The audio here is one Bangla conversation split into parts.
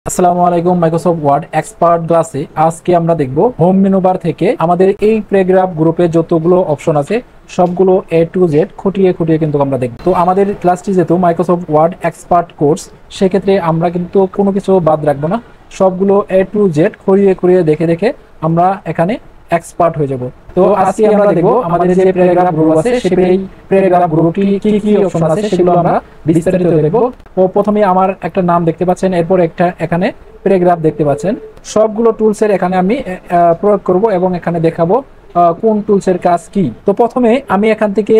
আসসালামু আলাইকুম। মাইক্রোসফট ওয়ার্ড এক্সপার্ট ক্লাসে আজকে আমরা দেখব হোম মেনু বার থেকে আমাদের এই প্যারাগ্রাফ গ্রুপে যতগুলো অপশন আছে সবগুলো এ টু জেড খুঁটিয়ে খুঁটিয়ে কিন্তু আমরা দেখব। তো আমাদের ক্লাসটি যেহেতু মাইক্রোসফট ওয়ার্ড এক্সপার্ট কোর্স, সেক্ষেত্রে আমরা কিন্তু কোনো কিছু বাদ রাখবো না, সবগুলো এ টু জেড খুঁড়িয়ে খুঁড়িয়ে দেখে দেখে আমরা এখানে এক্সপার্ট হয়ে যাব। তো আজকে আমরা দেখব আমাদের যে প্যারাগ্রাফ গ্রুপ আছে সেই প্যারাগ্রাফ গ্রুপটি কি কি অপশন আছে সেগুলো আমরা বিস্তারিত দেখব। তো প্রথমে আমার একটা নাম দেখতে পাচ্ছেন, এরপর একটা এখানে প্যারাগ্রাফ দেখতে পাচ্ছেন। সবগুলো টুলসের এখানে আমি প্রয়োগ করব এবং এখানে দেখাবো কোন টুলসের কাজ কি। তো প্রথমে আমি এখান থেকে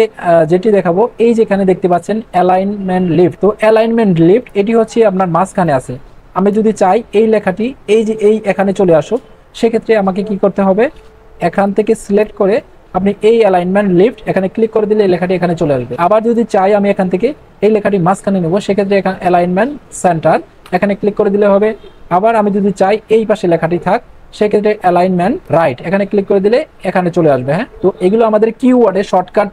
যেটি দেখাবো, এই যে এখানে দেখতে পাচ্ছেন অ্যালাইনমেন্ট লিফট। তো অ্যালাইনমেন্ট লিফট এটি হচ্ছে আপনার মাঝখানে আছে। আমি যদি চাই এই লেখাটি এই যে এই এখানে চলে আসুক, সেক্ষেত্রে আমাকে কি করতে হবে, এখান থেকে সিলেক্ট করে আপনি এই অ্যালাইনমেন্ট লিফট এখানে ক্লিক করে দিলে এই লেখাটি এখানে চলে আসবে। আবার যদি চাই আমি এখান থেকে এই লেখাটি মাঝখানে নেব, সেক্ষেত্রে এখানে অ্যালাইনমেন্ট সেন্টার এখানে ক্লিক করে দিলে হবে। আবার আমি যদি চাই এই পাশে লেখাটি থাক, সেক্ষেত্রে অ্যালাইনমেন্ট রাইট এখানে ক্লিক করে দিলে এখানে চলে আসবে। হ্যাঁ, তো এগুলো আমাদের কিওয়ার্ডে শর্টকাট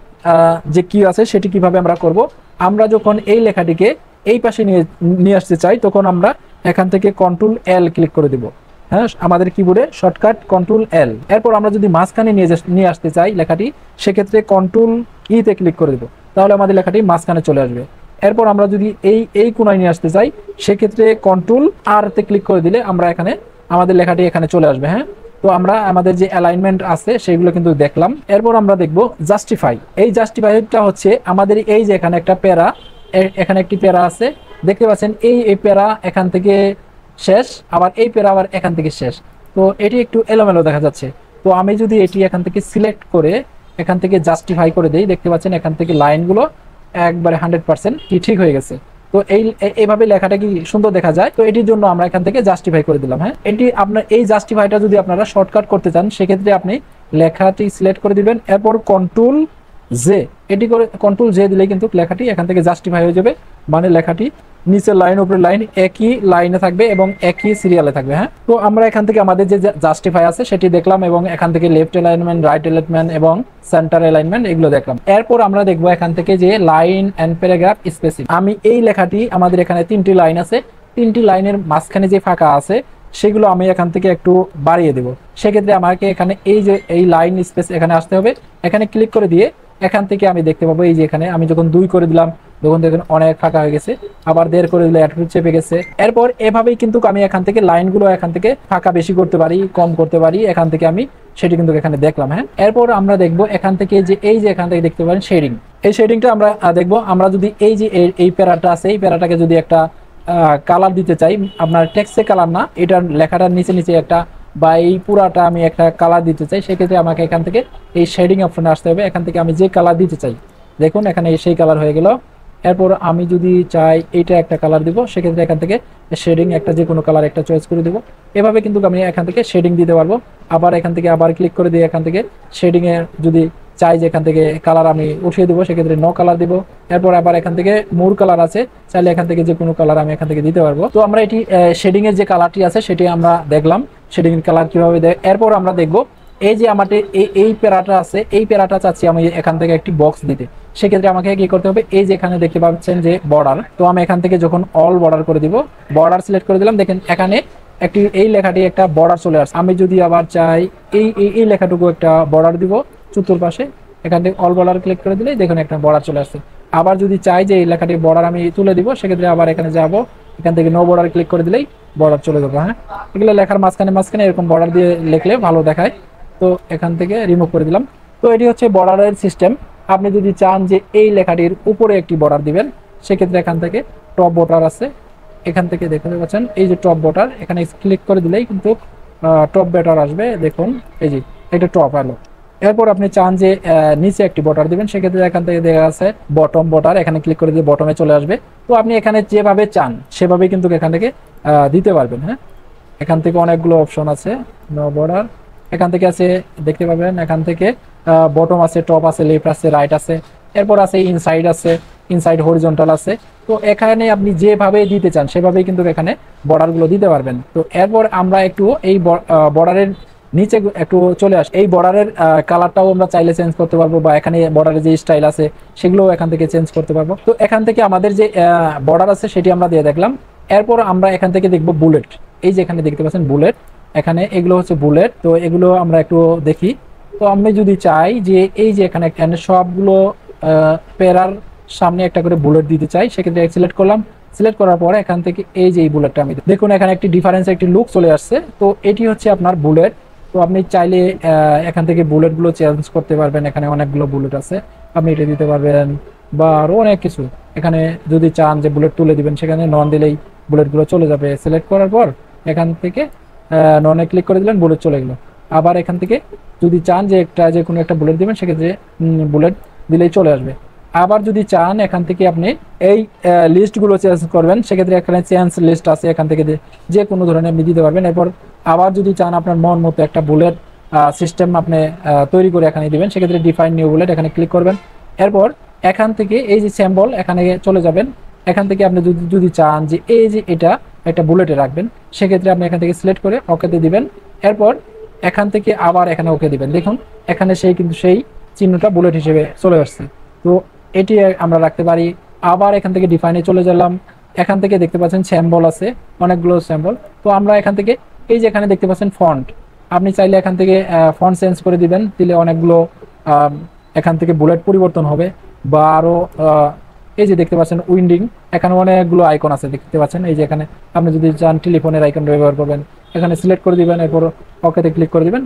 যে কি আছে সেটি কিভাবে আমরা করব। আমরা যখন এই লেখাটিকে এই পাশে নিয়ে আসতে চাই, তখন আমরা এখান থেকে কন্ট্রোল এল ক্লিক করে দিব। হ্যাঁ, আমাদের কিবোর্ডে শর্টকাট কন্ট্রোল এল। এরপর আমরা যদি মাঝখানে নিয়ে আসতে চাই লেখাটি, সেক্ষেত্রে কন্ট্রোল ইতে ক্লিক করে দেবো, তাহলে আমাদের লেখাটি মাঝখানে চলে আসবে। এরপর আমরা যদি এই কোণায় নিয়ে আসতে চাই, সেক্ষেত্রে কন্ট্রোল আর তে ক্লিক করে দিলে আমরা এখানে আমাদের লেখাটি এখানে চলে আসবে। হ্যাঁ, তো আমরা আমাদের যে অ্যালাইনমেন্ট আছে সেগুলো কিন্তু দেখলাম। এরপর আমরা দেখব জাস্টিফাই। এই জাস্টিফাইটা হচ্ছে আমাদের এই যে এখানে একটা প্যারা, এখানে একটি প্যারা আছে দেখতে পাচ্ছেন, এই প্যারা এখান থেকে শেষ, আবার এই প্যারা আবার এখান থেকে শেষ। তো এটি একটু এলোমেলো দেখা যাচ্ছে। তো আমি যদি এটি এখান থেকে সিলেক্ট করে এখান থেকে জাস্টিফাই করে দেই, দেখতে পাচ্ছেন এখান থেকে লাইনগুলো একবারে 100% কি ঠিক হয়ে গেছে। তো এইভাবে লেখাটা কি সুন্দর দেখা যায়। তো এটির জন্য আমরা এখান থেকে জাস্টিফাই করে দিলাম। হ্যাঁ, এটি আপনার এই জাস্টিফাইটা যদি আপনারা শর্টকাট করতে চান, সেক্ষেত্রে আপনি লেখাটি সিলেক্ট করে দিবেন, এরপর কন্ট্রোল জে, এটি করে কন্ট্রোল জে দিলে কিন্তু লেখাটি এখান থেকে জাস্টিফাই হয়ে যাবে। মানে লেখাটি নিচের লাইন উপরের লাইন একই লাইনে থাকবে এবং একই সিরিয়ালে থাকবে। হ্যাঁ, তো আমরা এখান থেকে আমাদের যে জাস্টিফাই আছে সেটি দেখলাম এবং এখান থেকে লেফট অ্যালাইনমেন্ট, রাইট অ্যালাইনমেন্ট এবং সেন্টার অ্যালাইনমেন্ট এগুলো দেখলাম। এরপর আমরা দেখবো এখান থেকে যে লাইন এন্ড প্যারাগ্রাফ স্পেসিং। আমি এই লেখাটি আমাদের এখানে 3টি লাইন আছে, 3টি লাইনের মাঝখানে যে ফাঁকা আছে সেগুলো আমি এখান থেকে একটু বাড়িয়ে দেব। সেক্ষেত্রে আমাকে এখানে এই যে এই লাইন স্পেস এখানে আসতে হবে, এখানে ক্লিক করে দিয়ে এখান থেকে আমি দেখতে পাবো এই যে এখানে আমি যখন 2 করে দিলাম তখন দেখুন অনেক ফাঁকা হয়ে গেছে, আবার 1.5 করে দিলে একটু চেপে গেছে। এরপর এভাবেই কিন্তু আমি এখান থেকে লাইনগুলো এখান থেকে ফাঁকা বেশি করতে পারি, কম করতে পারি, এখান থেকে আমি সেটি কিন্তু এখানে দেখলাম। হ্যাঁ, এরপর আমরা দেখবো এখান থেকে যে এই যে এখান থেকে দেখতে পারেন শেডিং, এই শেডিংটা আমরা দেখবো। আমরা যদি এই যে এই প্যারাটা আছে, এই প্যারাটাকে যদি একটা কালার দিতে চাই, আপনার টেক্সটে কালার না, এটার লেখাটার নিচে নিচে একটা বা এই পুরাটা আমি একটা কালার দিতে চাই, সেক্ষেত্রে আমাকে এখান থেকে এই শেডিং অপশনে আসতে হবে। এখান থেকে আমি যে কালার দিতে চাই, দেখুন এখানে সেই কালার হয়ে গেল। এরপর আমি যদি চাই এইটা একটা কালার দিব, সেক্ষেত্রে এখান থেকে শেডিং একটা যে কোনো কালার একটা চয়েস করে দিব। এভাবে কিন্তু আমি এখান থেকে শেডিং দিতে পারবো। আবার এখান থেকে আবার ক্লিক করে দিয়ে এখান থেকে শেডিং এর যদি চাই যে এখান থেকে কালার আমি উঠিয়ে দেবো, সেক্ষেত্রে নো কালার দিব। এরপর আবার এখান থেকে মোর কালার আছে, চাইলে এখান থেকে যে কোনো কালার আমি এখান থেকে দিতে পারবো। তো আমরা এটি শেডিং এর যে কালারটি আছে সেটি আমরা দেখলাম, শেডিং এর কালার কিভাবে দেয়। এরপর আমরা দেখবো এই যে আমাদের এই প্যারাটা আছে, এই প্যারাটা চাচ্ছি আমি এখান থেকে একটি বক্স দিতে। সেক্ষেত্রে আমাকে কি করতে হবে, এই যে এখানে দেখতে পাচ্ছেন যে বর্ডার, তো আমি এখান থেকে যখন অল বর্ডার করে দিব, বর্ডার সিলেক্ট করে দিলাম, দেখেন এখানে একটি এই লেখাটি একটা বর্ডার চলে আসছে। আমি যদি আবার চাই এই লেখাটুকু একটা বর্ডার দিব চতুর্পাশে, এখান থেকে অল বর্ডার ক্লিক করে দিলেই দেখুন একটা বর্ডার চলে আসছে। আবার যদি চাই যে এই লেখাটি বর্ডার আমি তুলে দিব, সেক্ষেত্রে আবার এখানে যাব, এখান থেকে নো বর্ডার ক্লিক করে দিলেই বর্ডার চলে যাবে। হ্যাঁ, এগুলো লেখার মাঝখানে মাঝখানে এরকম বর্ডার দিয়ে লিখলে ভালো দেখায়। তো এখান থেকে রিমুভ করে দিলাম। তো এটি হচ্ছে বর্ডারের সিস্টেম। আপনি যদি চান যে এই লেখাটির উপরে একটি বর্ডার দিবেন, সেক্ষেত্রে এখান থেকে টপ বর্ডার আছে, এখান থেকে দেখতে পাচ্ছেন এই যে টপ বর্ডার, এখানে ক্লিক করে দিলেই কিন্তু টপ বর্ডার আসবে। দেখুন এই যে এটা টপ আলো। এরপর আপনি চান যে নিচে একটি বর্ডার দিবেন, সেক্ষেত্রে এখান থেকে দেখা আছে বটম বর্ডার, এখানে ক্লিক করে দিয়ে বটমে চলে আসবে। তো আপনি এখানে যেভাবে চান সেভাবে কিন্তু এখান থেকে দিতে পারবেন। হ্যাঁ, এখান থেকে অনেকগুলো অপশন আছে, নো বর্ডার এখান থেকে আছে দেখতে পাবেন, এখান থেকে বটম আছে, টপ আছে, লেফট আছে, রাইট আছে, এরপর আছে ইনসাইড আছে, ইনসাইড হরিজন্টাল আছে। তো এখানে আপনি যেভাবে দিতে চান সেভাবেই কিন্তু এখানে বর্ডারগুলো দিতে পারবেন। তো এরপর আমরা একটু এই বর্ডারের নিচে একটু চলে আসি। এই বর্ডারের কালারটাও আমরা চাইলে চেঞ্জ করতে পারবো, বা এখানে বর্ডারের যে স্টাইল আছে সেগুলোও এখান থেকে চেঞ্জ করতে পারবো। তো এখান থেকে আমাদের যে বর্ডার আছে সেটি আমরা দিয়ে দেখলাম। এরপর আমরা এখান থেকে দেখব বুলেট। এই যে এখানে দেখতে পাচ্ছেন বুলেট, এখানে এগুলো হচ্ছে বুলেট। তো এগুলো আমরা একটু দেখি। তো আমি যদি চাই যে এই যে এখানে সবগুলো প্যারার সামনে একটা করে বুলেট দিতে চাই, সেক্ষেত্রে সিলেক্ট করলাম। সিলেক্ট করার পরে এখান থেকে এই যে এই বুলেটটা আমি দেখুন এখানে একটি ডিফারেন্স, একটি লুক চলে আসছে। তো এটি হচ্ছে আপনার বুলেট। তো আপনি চাইলে এখান থেকে বুলেটগুলো চেঞ্জ করতে পারবেন। এখানে অনেকগুলো বুলেট আছে, আপনি এটা দিতে পারবেন বা আরও অনেক কিছু। এখানে যদি চান যে বুলেট তুলে দিবেন, সেখানে নন দিলেই বুলেটগুলো চলে যাবে। সিলেক্ট করার পর এখান থেকে ননে ক্লিক করে দিলেন, বুলেট চলে গেলো। আবার এখান থেকে যদি চান যে যে কোনো একটা বুলেট দিবেন, সেক্ষেত্রে বুলেট দিলেই চলে আসবে। আবার যদি চান এখান থেকে আপনি এই লিস্টগুলো চেঞ্জ করবেন, সেক্ষেত্রে এখানে চেঞ্জ লিস্ট আছে, এখান থেকে যে কোনো ধরনের আপনি দিতে পারবেন। এরপর আবার যদি চান আপনার মন মতো একটা বুলেট সিস্টেম আপনি তৈরি করে এখানে দিবেন, সেক্ষেত্রে ডিফাইন নিউ বুলেট এখানে ক্লিক করবেন। এরপর এখান থেকে এই যে সিম্বল এখানে চলে যাবেন। এখান থেকে আপনি যদি চান যে এই যে এটা একটা বুলেটে রাখবেন, সেক্ষেত্রে আপনি এখান থেকে সিলেক্ট করে ওকেতে দিবেন। এরপর এখান থেকে আবার এখানে ওকে দিবেন। দেখুন এখানে সেই চিহ্নটা বুলেট হিসেবে চলে আসছে। তো এটি আমরা রাখতে পারি। আবার এখান থেকে ডিফাইনে চলে গেলাম। এখান থেকে দেখতে পাচ্ছেন সিম্বল আছে, অনেকগুলো সিম্বল। তো আমরা এখান থেকে এই যে এখানে দেখতে পাচ্ছেন ফন্ট, আপনি চাইলে এখান থেকে ফন্ট চেঞ্জ করে দিবেন, দিলে অনেকগুলো এখান থেকে বুলেট পরিবর্তন হবে। বা আরও এই যে দেখতে পাচ্ছেন উইন্ডিং, এখানে অনেকগুলো আইকন আছে দেখতে পাচ্ছেন। এই যে এখানে আপনি যদি চান টেলিফোনের আইকন ব্যবহার করবেন, এখানে সিলেক্ট করে দিবেন, এরপর ওকেতে ক্লিক করে দিবেন।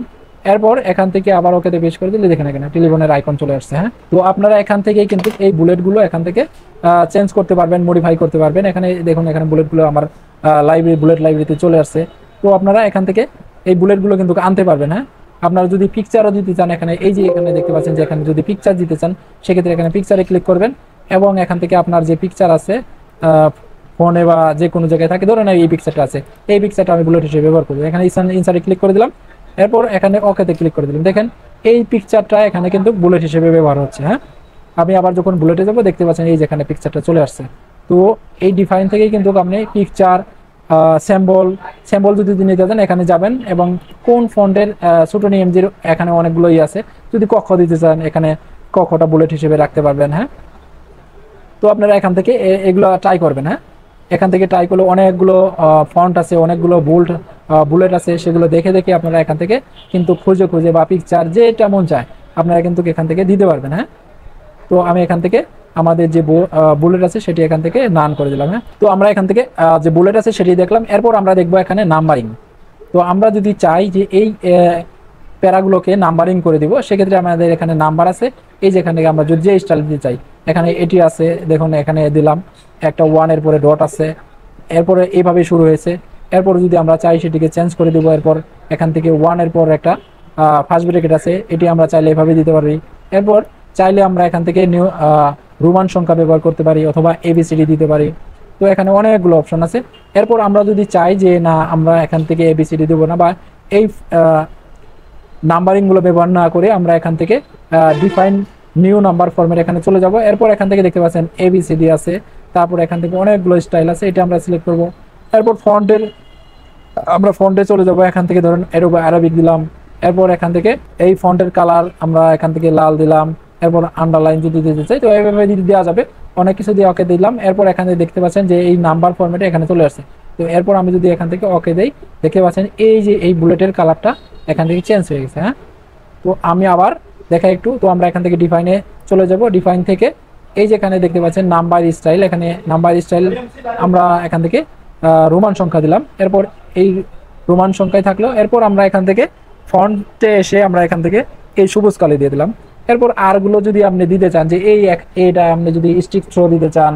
এরপর এখান থেকে আবার ওকেতে পেশ করে দিলে দেখেন এখানে টেলিফোনের আইকন চলে আসছে। হ্যাঁ, তো আপনারা এখান থেকে কিন্তু এই বুলেটগুলো এখান থেকে চেঞ্জ করতে পারবেন, মডিফাই করতে পারবেন। এখানে দেখুন এখানে বুলেটগুলো আমার বুলেট লাইব্রেরিতে চলে আসছে। তো আপনারা এখান থেকে এই বুলেটগুলো কিন্তু আনতে পারবেন। হ্যাঁ, আপনারা যদি পিকচারও দিতে চান, এখানে এই যে এখানে দেখতে পাচ্ছেন যে এখানে যদি পিকচার দিতে চান, সেক্ষেত্রে এখানে পিকচারে ক্লিক করবেন এবং এখান থেকে আপনার যে পিকচার আছে ফোনে বা যে কোনো জায়গায় থাকে, ধরেন এই পিকচারটা আছে, এই পিকচারটা আমি বুলেট হিসেবে ব্যবহার করবো। এখানে ইনসার্টে ক্লিক করে দিলাম, এরপর এখানে ওকেতে ক্লিক করে দিলাম। দেখেন এই পিকচারটা এখানে কিন্তু বুলেট হিসেবে ব্যবহার হচ্ছে। হ্যাঁ, আমি আবার যখন বুলেটে যাবো দেখতে পাচ্ছেন এই যেখানে পিকচারটা চলে আসছে। তো এই ডিফাইন থেকেই কিন্তু আপনি পিকচার স্যাম্বল যদি নিতে চান এখানে যাবেন এবং কোন ফন্টের ছোট নিয়মজির এখানে অনেকগুলোই আছে। যদি কক্ষ দিতে চান, এখানে কক্ষটা বুলেট হিসেবে রাখতে পারবেন। হ্যাঁ, তো আপনারা এখান থেকে এগুলো ট্রাই করবেন। হ্যাঁ, এখান থেকে ট্রাই করলে অনেকগুলো ফন্ট আছে, অনেকগুলো বুলেট আছে, সেগুলো দেখে দেখে আপনারা এখান থেকে কিন্তু খুঁজে খুঁজে বা পিকচার যেটা মন চায় আপনারা কিন্তু এখান থেকে দিতে পারবেন। হ্যাঁ, তো আমি এখান থেকে আমাদের যে বুলেট আছে সেটি এখান থেকে নান করে দিলাম। হ্যাঁ, তো আমরা এখান থেকে যে বুলেট আছে সেটি দেখলাম। এরপর আমরা দেখবো এখানে নাম্বারিং। তো আমরা যদি চাই যে এই প্যারাগুলোকে নাম্বারিং করে দিব, সেক্ষেত্রে আমাদের এখানে নাম্বার আছে। এই যে এখান থেকে আমরা যদি যে স্টাইল দিতে চাই, এখানে এটি আছে, দেখুন এখানে দিলাম একটা 1 এর পরে ডট আছে, এরপরে এইভাবে শুরু হয়েছে। এরপর যদি আমরা চাই সেটিকে চেঞ্জ করে দিব। এরপর এখান থেকে 1 এর পর একটা ফার্স্ট ব্র্যাকেট আছে, এটি আমরা চাইলে এভাবে দিতে পারি। এরপর চাইলে আমরা এখান থেকে রোমান সংখ্যা ব্যবহার করতে পারি অথবা এবিসিডি দিতে পারি। তো এখানে অনেকগুলো অপশন আছে। এরপর আমরা যদি চাই যে না আমরা এখান থেকে এবিসিডি দেবো না বা এই নাম্বারিংগুলো ব্যবহার না করে আমরা এখান থেকে ডিফাইন নিউ নাম্বার ফরম্যাট এখানে চলে যাব। এরপর এখান থেকে দেখতে পাচ্ছেন এবিসিডি আছে, তারপর এখান থেকে অনেকগুলো স্টাইল আছে, এটা আমরা সিলেক্ট করব। এরপর আমরা ফন্টে চলে যাব। এখান থেকে ধরুন আরবিক দিলাম। এরপর এখান থেকে এই ফন্টের কালার আমরা এখান থেকে লাল দিলাম। এরপর আন্ডারলাইন যদি দিতে চাই তো এইভাবে দেওয়া যাবে, অনেক কিছু দিয়ে ওকে দিলাম। এরপর এখানে দেখতে পাচ্ছেন যে এই নাম্বার ফরম্যাটে এখানে চলে আসছে। তো এরপর আমি যদি এখান থেকে ওকে দেই, দেখতে পাচ্ছেন এই যে এই বুলেটের কালারটা এখান থেকে চেঞ্জ হয়ে গেছে। হ্যাঁ, তো আমি আবার দেখাই একটু। তো আমরা এখান থেকে ডিফাইনে চলে যাব। ডিফাইন থেকে এই যে এখানে দেখতে পাচ্ছেন নাম্বার স্টাইল, এখানে নাম্বার স্টাইল আমরা এখান থেকে রোমান সংখ্যা দিলাম। এরপর এই রোমান সংখ্যায় থাকলো। এরপর আমরা এখান থেকে ফন্টে এসে আমরা এখান থেকে এই সবুজ কালি দিয়ে দিলাম। এরপর আরগুলো যদি আপনি দিতে চান যে এইটা আপনি যদি স্টিক থ্রো দিতে চান,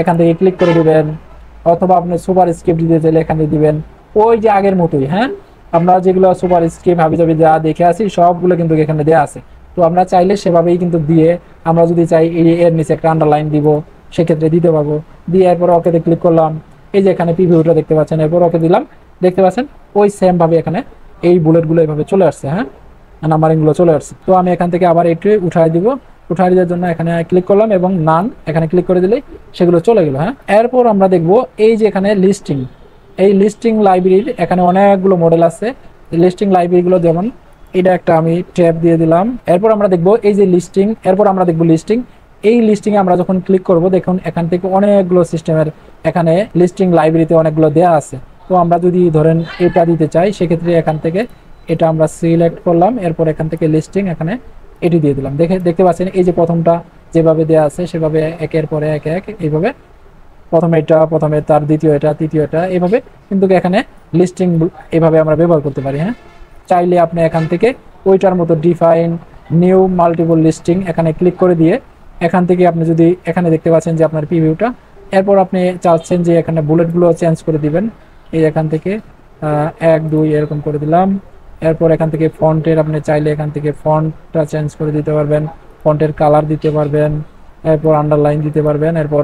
এখান থেকে ক্লিক করে দিবেন, অথবা আপনি সুপার স্ক্রিপ্ট দিতে চাইলে এখানে দিবেন ওই যে আগের মতোই। হ্যাঁ, আমরা যেগুলো সুপার স্ক্রিপ্ট হাবিজাবি যা দেখে আসি সবগুলো কিন্তু এখানে দেওয়া আছে। তো আমরা চাইলে সেভাবেই কিন্তু দিয়ে, আমরা যদি চাই এর নিচে একটা আন্ডারলাইন দিব, সেক্ষেত্রে দিতে পারবো। দিয়ে এরপর ওকেতে ক্লিক করলাম। এই যে এখানে প্রিভিউটা দেখতে পাচ্ছেন, এরপর ওকে দিলাম। দেখতে পাচ্ছেন ওই সেম ভাবে এখানে এই বুলেটগুলো এইভাবে চলে আসছে। হ্যাঁ, নাম্বারিংগুলো চলে আসছে। তো আমি এখান থেকে আবার একটু উঠাই দিব। উঠাই দেওয়ার জন্য এখানে ক্লিক করলাম এবং নান এখানে ক্লিক করে দিলেই সেগুলো চলে গেল। হ্যাঁ, এরপর আমরা দেখব এই যে এখানে লিস্টিং, এই লিস্টিং লাইব্রেরির এখানে অনেকগুলো মডেল আছে। লিস্টিং লাইব্রেরিগুলো যেমন এটা একটা আমি ট্যাব দিয়ে দিলাম। এরপর আমরা দেখব এই যে লিস্টিং, এরপর আমরা দেখব লিস্টিং। এই লিস্টিং এ আমরা যখন ক্লিক করব দেখুন এখান থেকে অনেকগুলো সিস্টেমের এখানে লিস্টিং লাইব্রেরিতে অনেকগুলো দেয়া আছে। তো আমরা যদি ধরেন এটা দিতে চাই সেক্ষেত্রে এখান থেকে এটা আমরা সিলেক্ট করলাম, এরপর এখান থেকে লিস্টিং এখানে এটি দিয়ে দিলাম। দেখতে পাচ্ছেন এই যে প্রথমটা যেভাবে দেয়া আছে সেভাবে একের পরে এক এক এইভাবে প্রথমে এটা, প্রথমে তার দ্বিতীয় এটা, তৃতীয় এটা, এইভাবে কিন্তু এখানে লিস্টিং এইভাবে আমরা ব্যবহার করতে পারি। হ্যাঁ, চাইলে আপনি এখান থেকে ওইটার মতো ডিফাইন নিউ মাল্টিপল লিস্টিং এখানে ক্লিক করে দিয়ে এখান থেকে আপনি যদি এখানে দেখতে পাচ্ছেন যে আপনার প্রিভিউটা, এরপর আপনি চাচ্ছেন যে এখানে বুলেটগুলো চেঞ্জ করে দিবেন, এই এখান থেকে 1 2 এরকম করে দিলাম। এরপর এখান থেকে ফন্টের আপনি চাইলে এখান থেকে ফন্টটা চেঞ্জ করে দিতে পারবেন, ফন্টের কালার দিতে পারবেন, এরপর আন্ডারলাইন দিতে পারবেন, এরপর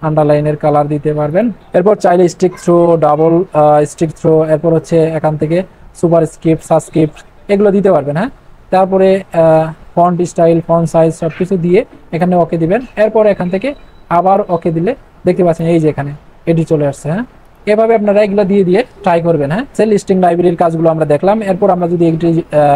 আন্ডারলাইনের কালার দিতে পারবেন, এরপর চাইলে stick throw, double stick throw, এরপর হচ্ছে এখান থেকে সুপার স্ক্রিপ্ট, সাবস্ক্রিপ্ট এগুলো দিতে পারবেন। হ্যাঁ, তারপরে ফন্ট স্টাইল, ফন্ট সাইজ সবকিছু দিয়ে এখানে ওকে দিবেন। এরপর এখান থেকে আবার ওকে দিলে দেখতে পাচ্ছেন এই যে এখানে এটি চলে আসছে। হ্যাঁ, এভাবে আপনারা এগুলো দিয়ে ট্রাই করবেন। হ্যাঁ, সেই লিস্টিং লাইব্রেরির কাজগুলো আমরা দেখলাম। এরপর আমরা যদি এটি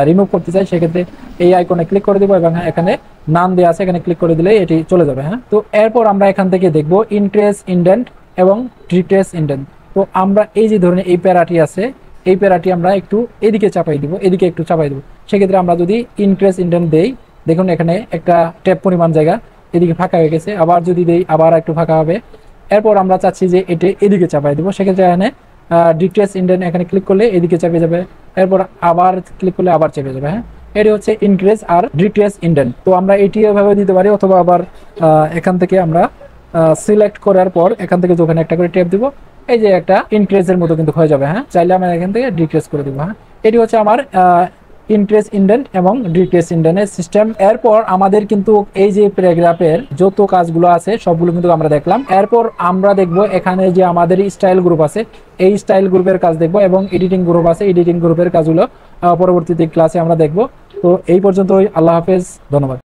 রিমুভ করতে চাই সেক্ষেত্রে এই আইকনে ক্লিক করে দেবো এবং এখানে নাম দেওয়া আছে, এখানে ক্লিক করে দিলে এটি চলে যাবে। হ্যাঁ, তো এরপর আমরা এখান থেকে দেখব ইনক্রেস ইন্ডেন্ট এবং ডিক্রেস ইন্ডেন্ট। তো আমরা এই যে ধরনের এই প্যারাটি আছে, এই প্যারাটি আমরা একটু এদিকে চাপাই দিব, এদিকে একটু চাপাই দেবো। সেক্ষেত্রে আমরা যদি ইনক্রেস ইন্ডেন্ট দেই, দেখুন এখানে একটা ট্যাব পরিমাণ জায়গা এদিকে ফাঁকা হয়ে গেছে, আবার যদি দেই আবার একটু ফাঁকা হবে। এরপর আমরা চাচ্ছি যে এটা এদিকে চাপাই দেবো, সেক্ষেত্রে এখানে ডিক্রেস ইন্ডেন্ট এখানে ক্লিক করলে এদিকে চাপে যাবে, এরপর আবার ক্লিক করলে আবার চেপে যাবে। হ্যাঁ, এটি হচ্ছে ইনক্রেস আর ডিক্রেস ইন্ডেন্ট। তো আমরা এটি এভাবে দিতে পারি, অথবা আবার এখান থেকে আমরা সিলেক্ট করার পর এখান থেকে যখন একটা করে ট্যাপ দিব, এই যে একটা ইনক্রেসের মতো কিন্তু হয়ে যাবে। হ্যাঁ, চাইলে আমরা এখান থেকে ডিক্রেস করে দিব। হ্যাঁ, এটি হচ্ছে আমার ইনক্রেস ইন্ডেন্ট এবং ডিক্রেস ইন্ডেন্টের সিস্টেম। এরপর আমাদের কিন্তু এই যে প্যারাগ্রাফের যত কাজগুলো আছে সবগুলো কিন্তু আমরা দেখলাম। এরপর আমরা দেখব এখানে যে আমাদের স্টাইল গ্রুপ আছে, এই স্টাইল গ্রুপের কাজ দেখব, এবং এডিটিং গ্রুপ আছে, এডিটিং গ্রুপের কাজগুলো পরবর্তীতে ক্লাসে আমরা দেখব। তো এই পর্যন্তই, আল্লাহ হাফেজ, ধন্যবাদ।